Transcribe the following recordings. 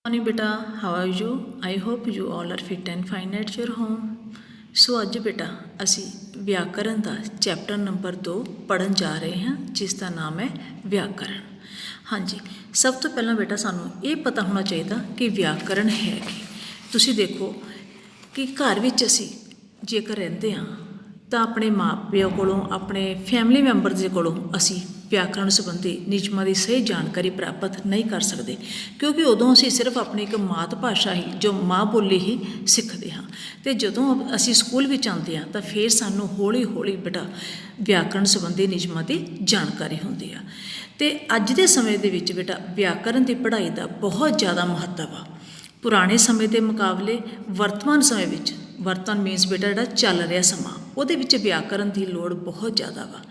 Morning beta, how are you? I hope you all are fit and fine at your home. ਸੋ ਅੱਜ ਬੇਟਾ ਅਸੀਂ ਵਿਆਕਰਨ ਦਾ chapter number 2 ਪੜ੍ਹਨ ਜਾ ਰਹੇ ਹਾਂ, ਜਿਸ ਦਾ ਨਾਮ ਹੈ ਵਿਆਕਰਨ। ਹਾਂਜੀ, ਸਭ ਤੋਂ ਪਹਿਲਾਂ ਬੇਟਾ ਸਾਨੂੰ ਇਹ ਪਤਾ ਹੋਣਾ ਚਾਹੀਦਾ ਕਿ ਵਿਆਕਰਨ ਹੈ ਕੀ। ਤੁਸੀਂ ਦੇਖੋ ਕਿ ਘਰ ਵਿੱਚ ਅਸੀਂ ਜੇਕਰ ਰਹਿੰਦੇ ਹਾਂ ਤਾਂ ਆਪਣੇ ਮਾਪਿਆਂ ਕੋਲੋਂ, ਆਪਣੇ ਫੈਮਿਲੀ ਮੈਂਬਰਸ ਦੇ ਕੋਲੋਂ ਅਸੀਂ ਵਿਆਕਰਨ ਸੰਬੰਧੀ ਨਿਯਮਾਂ ਦੀ ਸਹੀ ਜਾਣਕਾਰੀ ਪ੍ਰਾਪਤ ਨਹੀਂ ਕਰ ਸਕਦੇ, ਕਿਉਂਕਿ ਉਦੋਂ ਅਸੀਂ ਸਿਰਫ ਆਪਣੀ ਇੱਕ ਮਾਤ ਭਾਸ਼ਾ ਹੀ, ਜੋ ਮਾਂ ਬੋਲੀ ਹੀ ਸਿੱਖਦੇ ਹਾਂ। ਅਤੇ ਜਦੋਂ ਅਸੀਂ ਸਕੂਲ ਵਿੱਚ ਆਉਂਦੇ ਹਾਂ ਤਾਂ ਫਿਰ ਸਾਨੂੰ ਹੌਲੀ ਹੌਲੀ ਬੇਟਾ ਵਿਆਕਰਨ ਸੰਬੰਧੀ ਨਿਯਮਾਂ ਦੀ ਜਾਣਕਾਰੀ ਹੁੰਦੀ ਆ। ਅਤੇ ਅੱਜ ਦੇ ਸਮੇਂ ਦੇ ਵਿੱਚ ਬੇਟਾ ਵਿਆਕਰਨ ਦੀ ਪੜ੍ਹਾਈ ਦਾ ਬਹੁਤ ਜ਼ਿਆਦਾ ਮਹੱਤਵ ਆ। ਪੁਰਾਣੇ ਸਮੇਂ ਦੇ ਮੁਕਾਬਲੇ ਵਰਤਮਾਨ ਸਮੇਂ ਵਿੱਚ, ਵਰਤਮਾਨ ਮੀਨਸ ਬੇਟਾ ਜਿਹੜਾ ਚੱਲ ਰਿਹਾ ਸਮਾਂ, ਉਹਦੇ ਵਿੱਚ ਵਿਆਕਰਨ ਦੀ ਲੋੜ ਬਹੁਤ ਜ਼ਿਆਦਾ ਵਾ।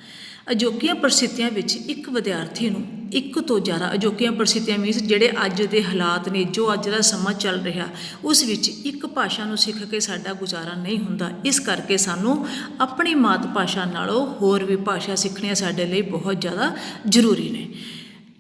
ਅਜੋਕੀਆਂ ਪਰਿਸਥਿਤੀਆਂ ਵਿੱਚ ਇੱਕ ਵਿਦਿਆਰਥੀ ਨੂੰ ਇੱਕ ਤੋਂ ਜ਼ਿਆਦਾ, ਅਜੋਕੀਆਂ ਪਰਿਸਥਿਤੀਆਂ ਮੀਨਸ ਜਿਹੜੇ ਅੱਜ ਦੇ ਹਾਲਾਤ ਨੇ, ਜੋ ਅੱਜ ਦਾ ਸਮਾਂ ਚੱਲ ਰਿਹਾ, ਉਸ ਵਿੱਚ ਇੱਕ ਭਾਸ਼ਾ ਨੂੰ ਸਿੱਖ ਕੇ ਸਾਡਾ ਗੁਜ਼ਾਰਾ ਨਹੀਂ ਹੁੰਦਾ। ਇਸ ਕਰਕੇ ਸਾਨੂੰ ਆਪਣੀ ਮਾਤ ਭਾਸ਼ਾ ਨਾਲੋਂ ਹੋਰ ਵੀ ਭਾਸ਼ਾ ਸਿੱਖਣੀਆਂ ਸਾਡੇ ਲਈ ਬਹੁਤ ਜ਼ਿਆਦਾ ਜ਼ਰੂਰੀ ਨੇ।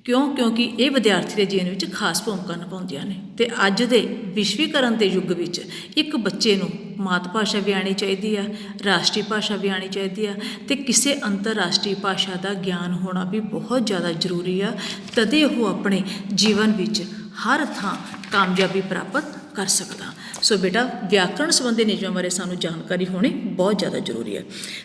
ਕਿਉਂਕਿ ਇਹ ਵਿਦਿਆਰਥੀ ਦੇ ਜੀਵਨ ਵਿੱਚ ਖਾਸ ਭੂਮਿਕਾ ਨਿਭਾਉਂਦੀਆਂ ਨੇ। ਅਤੇ ਅੱਜ ਦੇ ਵਿਸ਼ਵੀਕਰਨ ਦੇ ਯੁੱਗ ਵਿੱਚ ਇੱਕ ਬੱਚੇ ਨੂੰ ਮਾਤ ਭਾਸ਼ਾ ਵੀ ਆਉਣੀ ਚਾਹੀਦੀ ਆ, ਰਾਸ਼ਟਰੀ ਭਾਸ਼ਾ ਵੀ ਆਉਣੀ ਚਾਹੀਦੀ ਆ, ਅਤੇ ਕਿਸੇ ਅੰਤਰਰਾਸ਼ਟਰੀ ਭਾਸ਼ਾ ਦਾ ਗਿਆਨ ਹੋਣਾ ਵੀ ਬਹੁਤ ਜ਼ਿਆਦਾ ਜ਼ਰੂਰੀ ਆ। ਤਦੇ ਉਹ ਆਪਣੇ ਜੀਵਨ ਵਿੱਚ ਹਰ ਥਾਂ ਕਾਮਯਾਬੀ ਪ੍ਰਾਪਤ ਕਰ ਸਕਦਾ। ਸੋ ਬੇਟਾ ਵਿਆਕਰਨ ਸੰਬੰਧੀ ਨਿਯਮਾਂ ਬਾਰੇ ਸਾਨੂੰ ਜਾਣਕਾਰੀ ਹੋਣੀ ਬਹੁਤ ਜ਼ਿਆਦਾ ਜ਼ਰੂਰੀ ਹੈ।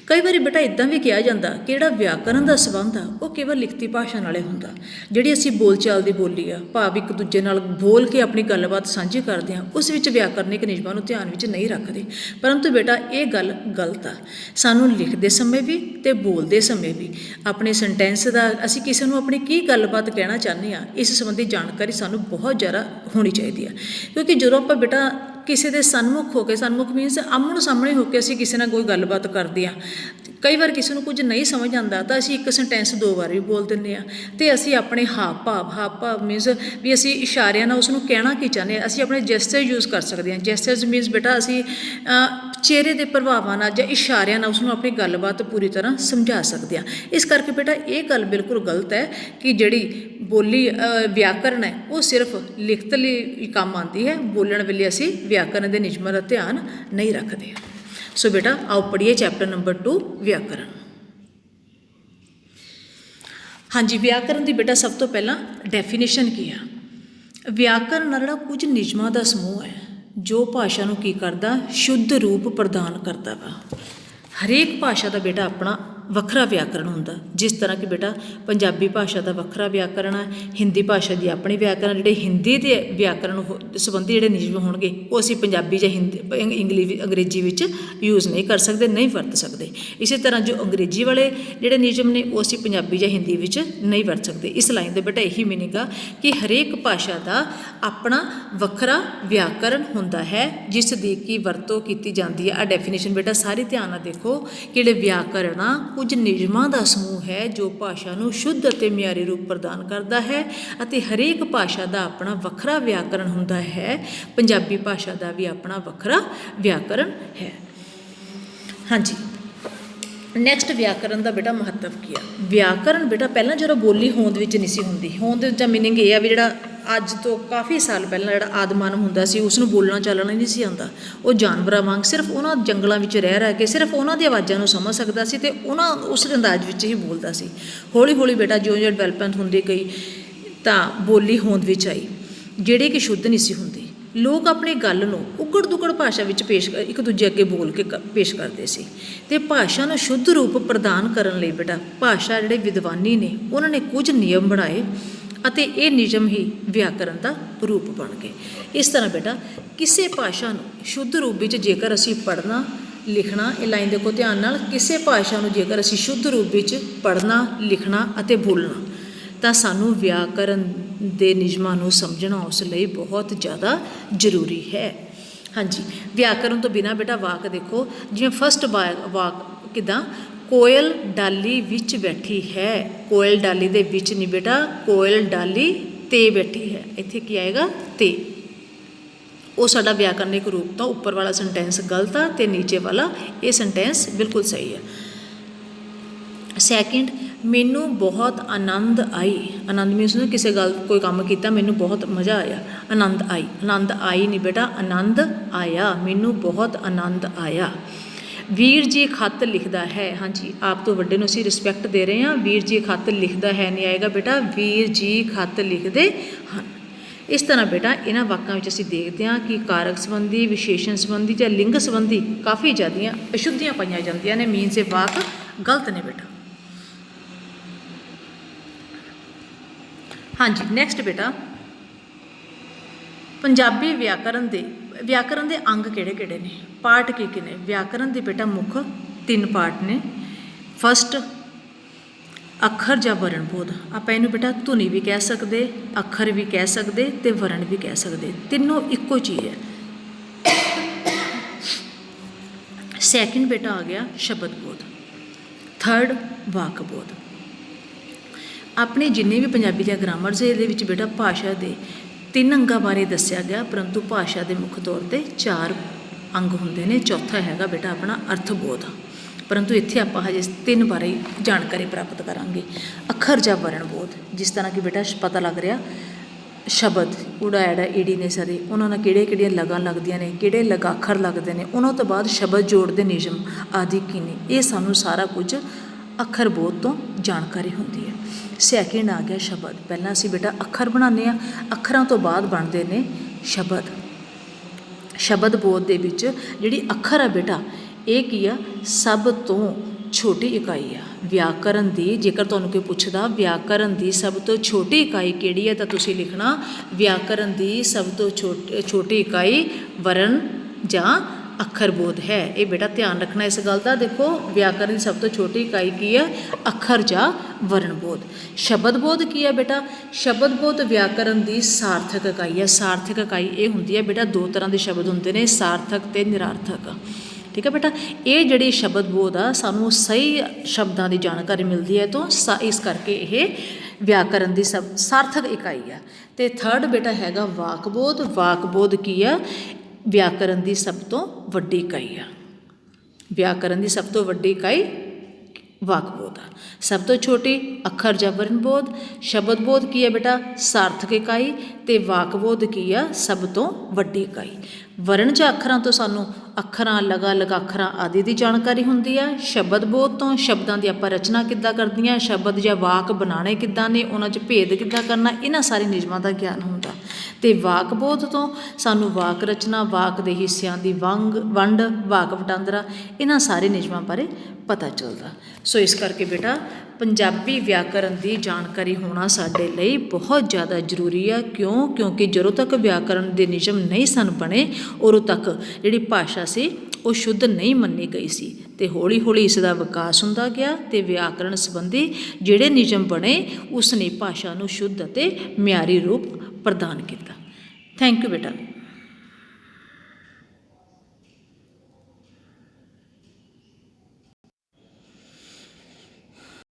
ਕਈ ਵਾਰੀ ਬੇਟਾ ਇੱਦਾਂ ਵੀ ਕਿਹਾ ਜਾਂਦਾ ਕਿ ਜਿਹੜਾ ਵਿਆਕਰਨ ਦਾ ਸੰਬੰਧ ਆ ਉਹ ਕੇਵਲ ਲਿਖਤੀ ਭਾਸ਼ਾ ਨਾਲੇ ਹੁੰਦਾ। ਜਿਹੜੀ ਅਸੀਂ ਬੋਲਚਾਲ ਦੀ ਬੋਲੀ ਆ, ਭਾਵ ਇੱਕ ਦੂਜੇ ਨਾਲ ਬੋਲ ਕੇ ਆਪਣੀ ਗੱਲਬਾਤ ਸਾਂਝੀ ਕਰਦੇ ਹਾਂ, ਉਸ ਵਿੱਚ ਵਿਆਕਰਨਿਕ ਨਿਯਮਾਂ ਨੂੰ ਧਿਆਨ ਵਿੱਚ ਨਹੀਂ ਰੱਖਦੇ। ਪਰੰਤੂ ਬੇਟਾ ਇਹ ਗੱਲ ਗਲਤ ਆ। ਸਾਨੂੰ ਲਿਖਦੇ ਸਮੇਂ ਵੀ ਅਤੇ ਬੋਲਦੇ ਸਮੇਂ ਵੀ ਆਪਣੇ ਸੈਂਟੈਂਸ ਦਾ, ਅਸੀਂ ਕਿਸੇ ਨੂੰ ਆਪਣੀ ਕੀ ਗੱਲਬਾਤ ਕਹਿਣਾ ਚਾਹੁੰਦੇ ਹਾਂ, ਇਸ ਸੰਬੰਧੀ ਜਾਣਕਾਰੀ ਸਾਨੂੰ ਬਹੁਤ ਜ਼ਿਆਦਾ ਹੋਣੀ ਚਾਹੀਦੀ ਆ। ਕਿਉਂਕਿ ਜਦੋਂ ਆਪਾਂ ਬੇਟਾ ਕਿਸੇ ਦੇ ਸਨਮੁਖ ਹੋ ਕੇ, ਸਨਮੁਖ ਮੀਨਸ ਆਮਣੇ ਸਾਹਮਣੇ ਹੋ ਕੇ ਅਸੀਂ ਕਿਸੇ ਨਾਲ ਕੋਈ ਗੱਲਬਾਤ ਕਰਦੇ ਹਾਂ, ਕਈ ਵਾਰ ਕਿਸੇ ਨੂੰ ਕੁਝ ਨਹੀਂ ਸਮਝ ਆਉਂਦਾ ਤਾਂ ਅਸੀਂ ਇੱਕ ਸੈਂਟੈਂਸ 2 ਵਾਰ ਵੀ ਬੋਲ ਦਿੰਦੇ ਹਾਂ। ਅਤੇ ਅਸੀਂ ਆਪਣੇ ਹਾਵ ਭਾਵ ਮੀਨਸ ਵੀ ਅਸੀਂ ਇਸ਼ਾਰਿਆਂ ਨਾਲ ਉਸਨੂੰ ਕਹਿਣਾ ਕੀ ਚਾਹੁੰਦੇ ਹਾਂ, ਅਸੀਂ ਆਪਣੇ ਜੈਸਚਰ ਯੂਜ਼ ਕਰ ਸਕਦੇ ਹਾਂ। ਜੈਸਚਰਸ ਮੀਨਸ ਬੇਟਾ ਅਸੀਂ ਚਿਹਰੇ ਦੇ ਪ੍ਰਭਾਵਾਂ ਨਾਲ ਜਾਂ ਇਸ਼ਾਰਿਆਂ ਨਾਲ ਉਸਨੂੰ ਆਪਣੀ ਗੱਲਬਾਤ ਪੂਰੀ ਤਰ੍ਹਾਂ ਸਮਝਾ ਸਕਦੇ ਹਾਂ। ਇਸ ਕਰਕੇ ਬੇਟਾ ਇਹ ਗੱਲ ਬਿਲਕੁਲ ਗਲਤ ਹੈ ਕਿ ਜਿਹੜੀ ਬੋਲੀ ਵਿਆਕਰਨ ਹੈ ਉਹ ਸਿਰਫ ਲਿਖਤ ਲਈ ਕੰਮ ਆਉਂਦੀ ਹੈ, ਬੋਲਣ ਵੇਲੇ ਅਸੀਂ ਵਿਆਕਰਨ ਦੇ ਨਿਯਮਾਂ ਦਾ ਧਿਆਨ ਨਹੀਂ ਰੱਖਦੇ। ਸੋ ਬੇਟਾ ਆਓ ਪੜ੍ਹੀਏ ਚੈਪਟਰ ਨੰਬਰ 2 ਵਿਆਕਰਨ। ਹਾਂਜੀ, ਵਿਆਕਰਨ ਦੀ ਬੇਟਾ ਸਭ ਤੋਂ ਪਹਿਲਾਂ ਡੈਫੀਨੇਸ਼ਨ ਕੀ ਆ। ਵਿਆਕਰਨ ਜਿਹੜਾ ਕੁਝ ਨਿਯਮਾਂ ਦਾ ਸਮੂਹ ਹੈ ਜੋ ਭਾਸ਼ਾ ਨੂੰ ਕੀ ਕਰਦਾ, ਸ਼ੁੱਧ ਰੂਪ ਪ੍ਰਦਾਨ ਕਰਦਾ ਵਾ। ਹਰੇਕ ਭਾਸ਼ਾ ਦਾ ਬੇਟਾ ਆਪਣਾ ਵੱਖਰਾ ਵਿਆਕਰਨ ਹੁੰਦਾ। ਜਿਸ ਤਰ੍ਹਾਂ ਕਿ ਬੇਟਾ ਪੰਜਾਬੀ ਭਾਸ਼ਾ ਦਾ ਵੱਖਰਾ ਵਿਆਕਰਨ ਹੈ, ਹਿੰਦੀ ਭਾਸ਼ਾ ਦੀ ਆਪਣੀ ਵਿਆਕਰਨ। ਜਿਹੜੇ ਹਿੰਦੀ ਦੇ ਵਿਆਕਰਨ ਸੰਬੰਧੀ ਜਿਹੜੇ ਨਿਯਮ ਹੋਣਗੇ ਉਹ ਅਸੀਂ ਪੰਜਾਬੀ ਜਾਂ ਅੰਗਰੇਜ਼ੀ ਵਿੱਚ ਯੂਜ਼ ਨਹੀਂ ਕਰ ਸਕਦੇ, ਨਹੀਂ ਵਰਤ ਸਕਦੇ। ਇਸੇ ਤਰ੍ਹਾਂ ਜੋ ਅੰਗਰੇਜ਼ੀ ਵਾਲੇ ਜਿਹੜੇ ਨਿਯਮ ਨੇ ਉਹ ਅਸੀਂ ਪੰਜਾਬੀ ਜਾਂ ਹਿੰਦੀ ਵਿੱਚ ਨਹੀਂ ਵਰਤ ਸਕਦੇ। ਇਸ ਲਾਈਨ ਦਾ ਬੇਟਾ ਇਹੀ ਮੀਨਿੰਗ ਆ ਕਿ ਹਰੇਕ ਭਾਸ਼ਾ ਦਾ ਆਪਣਾ ਵੱਖਰਾ ਵਿਆਕਰਨ ਹੁੰਦਾ ਹੈ, ਜਿਸ ਦੀ ਕੀ ਵਰਤੋਂ ਕੀਤੀ ਜਾਂਦੀ ਹੈ। ਆ ਡੈਫੀਨੇਸ਼ਨ ਬੇਟਾ ਸਾਰੀ ਧਿਆਨ ਨਾਲ ਦੇਖੋ ਕਿ ਜਿਹੜੇ ਵਿਆਕਰਨ ਆ ਕੁਝ ਨਿਯਮਾਂ ਦਾ ਸਮੂਹ ਹੈ ਜੋ ਭਾਸ਼ਾ ਨੂੰ ਸ਼ੁੱਧ ਅਤੇ ਮਿਆਰੀ ਰੂਪ ਪ੍ਰਦਾਨ ਕਰਦਾ ਹੈ, ਅਤੇ ਹਰੇਕ ਭਾਸ਼ਾ ਦਾ ਆਪਣਾ ਵੱਖਰਾ ਵਿਆਕਰਨ ਹੁੰਦਾ ਹੈ। ਪੰਜਾਬੀ ਭਾਸ਼ਾ ਦਾ ਵੀ ਆਪਣਾ ਵੱਖਰਾ ਵਿਆਕਰਨ ਹੈ। ਹਾਂਜੀ, ਨੈਕਸਟ ਵਿਆਕਰਨ ਦਾ ਬੇਟਾ ਮਹੱਤਵ ਕੀ ਆ। ਵਿਆਕਰਨ ਬੇਟਾ ਪਹਿਲਾਂ ਜਦੋਂ ਬੋਲੀ ਹੋਂਦ ਵਿੱਚ ਨਹੀਂ ਸੀ ਹੁੰਦੀ, ਹੋਂਦ ਦਾ ਮੀਨਿੰਗ ਇਹ ਆ ਵੀ ਜਿਹੜਾ ਅੱਜ ਤੋਂ ਕਾਫੀ ਸਾਲ ਪਹਿਲਾਂ ਜਿਹੜਾ ਆਦਿ ਮਾਨਵ ਹੁੰਦਾ ਸੀ, ਉਸ ਨੂੰ ਬੋਲਣਾ ਚਾਲਣਾ ਨਹੀਂ ਸੀ ਆਉਂਦਾ। ਉਹ ਜਾਨਵਰਾਂ ਵਾਂਗ ਸਿਰਫ ਉਹਨਾਂ ਜੰਗਲਾਂ ਵਿੱਚ ਰਹਿ ਕੇ ਸਿਰਫ ਉਹਨਾਂ ਦੀ ਆਵਾਜ਼ਾਂ ਨੂੰ ਸਮਝ ਸਕਦਾ ਸੀ ਅਤੇ ਉਹਨਾਂ ਉਸ ਅੰਦਾਜ਼ ਵਿੱਚ ਹੀ ਬੋਲਦਾ ਸੀ। ਹੌਲੀ ਹੌਲੀ ਬੇਟਾ ਜਿਉਂ-ਜਿਉਂ ਡਿਵੈਲਪਮੈਂਟ ਹੁੰਦੀ ਗਈ ਤਾਂ ਬੋਲੀ ਹੋਂਦ ਵਿੱਚ ਆਈ, ਜਿਹੜੀ ਕਿ ਸ਼ੁੱਧ ਨਹੀਂ ਸੀ ਹੁੰਦੀ। ਲੋਕ ਆਪਣੀ ਗੱਲ ਨੂੰ ਉੱਗੜ ਦੁੱਗੜ ਭਾਸ਼ਾ ਵਿੱਚ ਇੱਕ ਦੂਜੇ ਅੱਗੇ ਬੋਲ ਕੇ ਪੇਸ਼ ਕਰਦੇ ਸੀ। ਅਤੇ ਭਾਸ਼ਾ ਨੂੰ ਸ਼ੁੱਧ ਰੂਪ ਪ੍ਰਦਾਨ ਕਰਨ ਲਈ ਬੇਟਾ ਭਾਸ਼ਾ ਜਿਹੜੇ ਵਿਦਵਾਨੀ ਨੇ ਉਹਨਾਂ ਨੇ ਕੁਝ ਨਿਯਮ ਬਣਾਏ, ਅਤੇ ਇਹ ਨਿਯਮ ਹੀ ਵਿਆਕਰਨ ਦਾ ਰੂਪ ਬਣ ਗਏ। ਇਸ ਤਰ੍ਹਾਂ ਬੇਟਾ ਕਿਸੇ ਭਾਸ਼ਾ ਨੂੰ ਸ਼ੁੱਧ ਰੂਪ ਵਿੱਚ ਜੇਕਰ ਅਸੀਂ ਪੜ੍ਹਨਾ ਲਿਖਣਾ, ਇਹ ਲਾਈਨ ਦੇਖੋ ਧਿਆਨ ਨਾਲ, ਕਿਸੇ ਭਾਸ਼ਾ ਨੂੰ ਜੇਕਰ ਅਸੀਂ ਸ਼ੁੱਧ ਰੂਪ ਵਿੱਚ ਪੜ੍ਹਨਾ ਲਿਖਣਾ ਅਤੇ ਬੋਲਣਾ ਤਾਂ ਸਾਨੂੰ ਵਿਆਕਰਨ ਦੇ ਨਿਯਮਾਂ ਨੂੰ ਸਮਝਣਾ ਉਸ ਲਈ ਬਹੁਤ ਜ਼ਿਆਦਾ ਜ਼ਰੂਰੀ ਹੈ। ਹਾਂਜੀ, ਵਿਆਕਰਨ ਤੋਂ ਬਿਨਾਂ ਬੇਟਾ ਵਾਕ ਦੇਖੋ, ਜਿਵੇਂ ਫਸਟ ਵਾਕ ਕਿੱਦਾਂ, ਕੋਇਲ ਡਾਲੀ ਵਿੱਚ ਬੈਠੀ ਹੈ। ਕੋਇਲ ਡਾਲੀ ਦੇ ਵਿੱਚ ਨਹੀਂ ਬੇਟਾ, ਕੋਇਲ ਡਾਲੀ 'ਤੇ ਬੈਠੀ ਹੈ। ਇੱਥੇ ਕੀ ਆਏਗਾ, 'ਤੇ। ਉਹ ਸਾਡਾ ਵਿਆਕਰਨਿਕ ਰੂਪ ਤੋਂ ਉੱਪਰ ਵਾਲਾ ਸੈਂਟੈਂਸ ਗਲਤ ਆ ਅਤੇ ਨੀਚੇ ਵਾਲਾ ਇਹ ਸੈਂਟੈਂਸ ਬਿਲਕੁਲ ਸਹੀ ਹੈ। ਸੈਕਿੰਡ, ਮੈਨੂੰ ਬਹੁਤ ਆਨੰਦ ਆਈ। ਆਨੰਦ ਮੀਨਸ ਨਾ ਕਿਸੇ ਗੱਲ ਕੋਈ ਕੰਮ ਕੀਤਾ ਮੈਨੂੰ ਬਹੁਤ ਮਜ਼ਾ ਆਇਆ। ਆਨੰਦ ਆਈ, ਆਨੰਦ ਆਈ ਨਹੀਂ ਬੇਟਾ, ਆਨੰਦ ਆਇਆ। ਮੈਨੂੰ ਬਹੁਤ ਆਨੰਦ ਆਇਆ। ਵੀਰ ਜੀ ਖੱਤ ਲਿਖਦਾ ਹੈ। ਹਾਂਜੀ, ਆਪ ਤੋਂ ਵੱਡੇ ਨੂੰ ਅਸੀਂ ਰਿਸਪੈਕਟ ਦੇ ਰਹੇ ਹਾਂ। ਵੀਰ ਜੀ ਖੱਤ ਲਿਖਦਾ ਹੈ ਨਹੀਂ ਆਏਗਾ ਬੇਟਾ, ਵੀਰ ਜੀ ਖੱਤ ਲਿਖਦੇ ਹਨ। ਇਸ ਤਰ੍ਹਾਂ ਬੇਟਾ ਇਹਨਾਂ ਵਾਕਾਂ ਵਿੱਚ ਅਸੀਂ ਦੇਖਦੇ ਹਾਂ ਕਿ ਕਾਰਕ ਸੰਬੰਧੀ, ਵਿਸ਼ੇਸ਼ਣ ਸੰਬੰਧੀ ਜਾਂ ਲਿੰਗ ਸੰਬੰਧੀ ਕਾਫੀ ਜ਼ਿਆਦੀਆਂ ਅਸ਼ੁੱਧੀਆਂ ਪਾਈਆਂ ਜਾਂਦੀਆਂ ਨੇ। ਮੀਨਸ ਇਹ ਵਾਕ ਗਲਤ ਨੇ ਬੇਟਾ। ਹਾਂਜੀ, ਨੈਕਸਟ ਬੇਟਾ, ਪੰਜਾਬੀ ਵਿਆਕਰਨ ਦੇ ਅੰਗ ਕਿਹੜੇ ਕਿਹੜੇ ਨੇ, ਪਾਰਟ ਕੀ ਨੇ? ਵਿਆਕਰਨ ਦੇ ਬੇਟਾ ਮੁੱਖ 3 ਪਾਰਟ ਨੇ। ਫਸਟ, ਅੱਖਰ ਜਾਂ ਵਰਣ ਬੋਧ। ਆਪਾਂ ਇਹਨੂੰ ਬੇਟਾ ਧੁਨੀ ਵੀ ਕਹਿ ਸਕਦੇ, ਅੱਖਰ ਵੀ ਕਹਿ ਸਕਦੇ ਤੇ ਵਰਣ ਵੀ ਕਹਿ ਸਕਦੇ, ਤਿੰਨੋਂ ਇੱਕੋ ਚੀਜ਼ ਹੈ। ਸੈਕਿੰਡ ਬੇਟਾ ਆ ਗਿਆ ਸ਼ਬਦ ਬੋਧ। ਥਰਡ ਵਾਕ ਬੋਧ। ਆਪਣੇ ਜਿੰਨੇ ਵੀ ਪੰਜਾਬੀ ਦੀਆਂ ਗ੍ਰਾਮਰਸ ਇਹਦੇ ਵਿੱਚ ਬੇਟਾ ਭਾਸ਼ਾ ਦੇ 3 ਅੰਗਾਂ ਬਾਰੇ ਦੱਸਿਆ ਗਿਆ, ਪਰੰਤੂ ਭਾਸ਼ਾ ਦੇ ਮੁੱਖ ਤੌਰ 'ਤੇ 4 ਅੰਗ ਹੁੰਦੇ ਨੇ। ਚੌਥਾ ਹੈਗਾ ਬੇਟਾ ਆਪਣਾ ਅਰਥ ਬੋਧ, ਪਰੰਤੂ ਇੱਥੇ ਆਪਾਂ ਹਜੇ 3 ਬਾਰੇ ਜਾਣਕਾਰੀ ਪ੍ਰਾਪਤ ਕਰਾਂਗੇ। ਅੱਖਰ ਜਾਂ ਵਰਣ ਬੋਧ, ਜਿਸ ਤਰ੍ਹਾਂ ਕਿ ਬੇਟਾ ਪਤਾ ਲੱਗ ਰਿਹਾ ਸ਼ਬਦ ਊੜਾ ਐੜਾ ਈੜੀ ਨੇ ਸਾਰੇ, ਉਹਨਾਂ ਨਾਲ ਕਿਹੜੀਆਂ ਲਗਾਂ ਲੱਗਦੀਆਂ ਨੇ, ਕਿਹੜੇ ਲਗਾਖਰ ਲੱਗਦੇ ਨੇ, ਉਹਨਾਂ ਤੋਂ ਬਾਅਦ ਸ਼ਬਦ ਜੋੜ ਦੇ ਨਿਯਮ ਆਦਿ ਕੀ ਨੇ, ਇਹ ਸਾਨੂੰ ਸਾਰਾ ਕੁਝ ਅੱਖਰ ਬੋਧ ਤੋਂ ਜਾਣਕਾਰੀ ਹੁੰਦੀ ਹੈ। ਸੈਕਿੰਡ ਆ ਗਿਆ ਸ਼ਬਦ। ਪਹਿਲਾਂ ਅਸੀਂ ਬੇਟਾ ਅੱਖਰ ਬਣਾਉਂਦੇ ਹਾਂ, ਅੱਖਰਾਂ ਤੋਂ ਬਾਅਦ ਬਣਦੇ ਨੇ ਸ਼ਬਦ। ਸ਼ਬਦ ਬੋਧ ਦੇ ਵਿੱਚ ਜਿਹੜੀ ਅੱਖਰ ਆ ਬੇਟਾ, ਇਹ ਕੀ ਆ? ਸਭ ਤੋਂ ਛੋਟੀ ਇਕਾਈ ਆ ਵਿਆਕਰਨ ਦੀ। ਜੇਕਰ ਤੁਹਾਨੂੰ ਕੋਈ ਪੁੱਛਦਾ ਵਿਆਕਰਨ ਦੀ ਸਭ ਤੋਂ ਛੋਟੀ ਇਕਾਈ ਕਿਹੜੀ ਹੈ, ਤਾਂ ਤੁਸੀਂ ਲਿਖਣਾ ਵਿਆਕਰਨ ਦੀ ਸਭ ਤੋਂ ਛੋਟੀ ਇਕਾਈ ਵਰਣ ਜਾਂ ਅੱਖਰ ਬੋਧ ਹੈ। ਇਹ ਬੇਟਾ ਧਿਆਨ ਰੱਖਣਾ ਇਸ ਗੱਲ ਦਾ। ਦੇਖੋ, ਵਿਆਕਰਨ ਦੀ ਸਭ ਤੋਂ ਛੋਟੀ ਇਕਾਈ ਕੀ ਹੈ? ਅੱਖਰ ਜਾਂ ਵਰਣ ਬੋਧ। ਸ਼ਬਦ ਬੋਧ ਕੀ ਹੈ ਬੇਟਾ? ਸ਼ਬਦ ਬੋਧ ਵਿਆਕਰਨ ਦੀ ਸਾਰਥਕ ਇਕਾਈ ਹੈ। ਸਾਰਥਕ ਇਕਾਈ ਇਹ ਹੁੰਦੀ ਹੈ ਬੇਟਾ, 2 ਤਰ੍ਹਾਂ ਦੇ ਸ਼ਬਦ ਹੁੰਦੇ ਨੇ, ਸਾਰਥਕ ਤੇ ਨਿਰਾਰਥਕ। ਠੀਕ ਹੈ ਬੇਟਾ, ਇਹ ਜਿਹੜੀ ਸ਼ਬਦ ਬੋਧ ਆ ਸਾਨੂੰ ਸਹੀ ਸ਼ਬਦਾਂ ਦੀ ਜਾਣਕਾਰੀ ਮਿਲਦੀ ਹੈ ਤੋਂ ਇਸ ਕਰਕੇ ਇਹ ਵਿਆਕਰਨ ਦੀ ਸਾਰਥਕ ਇਕਾਈ ਆ। ਅਤੇ ਥਰਡ ਬੇਟਾ ਹੈਗਾ ਵਾਕ ਬੋਧ। ਵਾਕ ਬੋਧ ਕੀ ਆ? ਵਿਆਕਰਨ ਦੀ ਸਭ ਤੋਂ ਵੱਡੀ ਇਕਾਈ ਆ। ਵਿਆਕਰਨ ਦੀ ਸਭ ਤੋਂ ਵੱਡੀ ਇਕਾਈ ਵਾਕ ਬੋਧ ਆ। ਸਭ ਤੋਂ ਛੋਟੀ ਅੱਖਰ ਜਾਂ ਵਰਣ ਬੋਧ। ਸ਼ਬਦ ਬੋਧ ਕੀ ਹੈ ਬੇਟਾ? ਸਾਰਥਕ ਇਕਾਈ। ਅਤੇ ਵਾਕ ਬੋਧ ਕੀ ਆ? ਸਭ ਤੋਂ ਵੱਡੀ ਇਕਾਈ। ਵਰਣ ਜਾਂ ਅੱਖਰਾਂ ਤੋਂ ਸਾਨੂੰ ਅੱਖਰਾਂ, ਲਗਾਖਰਾਂ ਆਦਿ ਦੀ ਜਾਣਕਾਰੀ ਹੁੰਦੀ ਹੈ। ਸ਼ਬਦ ਬੋਧ ਤੋਂ ਸ਼ਬਦਾਂ ਦੀ ਆਪਾਂ ਰਚਨਾ ਕਿੱਦਾਂ ਕਰਦੀਆਂ, ਸ਼ਬਦ ਜਾਂ ਵਾਕ ਬਣਾਉਣੇ ਕਿੱਦਾਂ ਨੇ, ਉਹਨਾਂ 'ਚ ਭੇਦ ਕਿੱਦਾਂ ਕਰਨਾ, ਇਹਨਾਂ ਸਾਰੇ ਨਿਯਮਾਂ ਦਾ ਗਿਆਨ ਹੁੰਦਾ। ਅਤੇ ਵਾਕ ਬੋਧ ਤੋਂ ਸਾਨੂੰ ਵਾਕ ਰਚਨਾ, ਵਾਕ ਦੇ ਹਿੱਸਿਆਂ ਦੀ ਵੰਡ, ਵਾਕ ਵਟਾਂਦਰਾ, ਇਹਨਾਂ ਸਾਰੇ ਨਿਯਮਾਂ ਬਾਰੇ ਪਤਾ ਚੱਲਦਾ। ਸੋ ਇਸ ਕਰਕੇ ਬੇਟਾ ਪੰਜਾਬੀ ਵਿਆਕਰਨ ਦੀ ਜਾਣਕਾਰੀ ਹੋਣਾ ਸਾਡੇ ਲਈ ਬਹੁਤ ਜ਼ਿਆਦਾ ਜ਼ਰੂਰੀ ਆ। ਕਿਉਂਕਿ ਜਦੋਂ ਤੱਕ ਵਿਆਕਰਨ ਦੇ ਨਿਯਮ ਨਹੀਂ ਸਨ ਬਣੇ, ਉਦੋਂ ਤੱਕ ਜਿਹੜੀ ਭਾਸ਼ਾ ਸੀ ਉਹ ਸ਼ੁੱਧ ਨਹੀਂ ਮੰਨੀ ਗਈ ਸੀ। ਅਤੇ ਹੌਲੀ ਹੌਲੀ ਇਸ ਦਾ ਵਿਕਾਸ ਹੁੰਦਾ ਗਿਆ ਅਤੇ ਵਿਆਕਰਨ ਸੰਬੰਧੀ ਜਿਹੜੇ ਨਿਯਮ ਬਣੇ ਉਸ ਨੇ ਭਾਸ਼ਾ ਨੂੰ ਸ਼ੁੱਧ ਅਤੇ ਮਿਆਰੀ ਰੂਪ ਪ੍ਰਦਾਨ ਕੀਤਾ। ਥੈਂਕ ਯੂ ਬੇਟਾ।